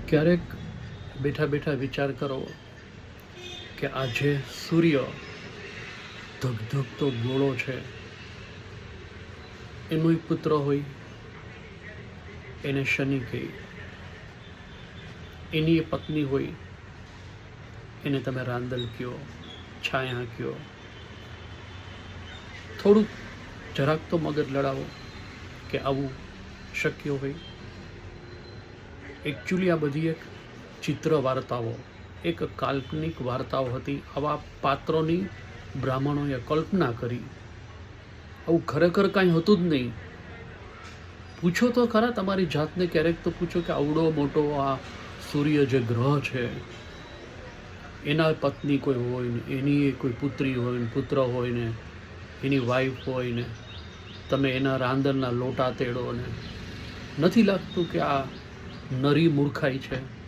ક્યારેક બેઠા બેઠા વિચાર કરો કે આ જે સૂર્ય ધગધગતો ગોળો છે એનો એક પુત્ર હોય, એને શનિ કહે, એની એ પત્ની હોય, એને તમે રાંદલ કહો, છાયા કહો. થોડુંક જરાક તો મગજ લડાવો કે આવું શક્ય હોય. એકચ્યુઅલી આ બધી એક ચિત્ર વાર્તાઓ, એક કાલ્પનિક વાર્તાઓ હતી. આવા પાત્રોની બ્રાહ્મણોએ કલ્પના કરી. આવું ખરેખર કાંઈ હતું જ નહીં. પૂછો તો ખરા તમારી જાતને, ક્યારેક તો પૂછો કે આવડો મોટો આ સૂર્ય જે ગ્રહ છે એના પત્ની કોઈ હોય ને, એની કોઈ પુત્રી હોય ને, પુત્ર હોય ને, એની વાઈફ હોય ને, તમે એના રાંદલના લોટા તેડો ને. નથી લાગતું કે આ નરી મૂર્ખાઈ છે?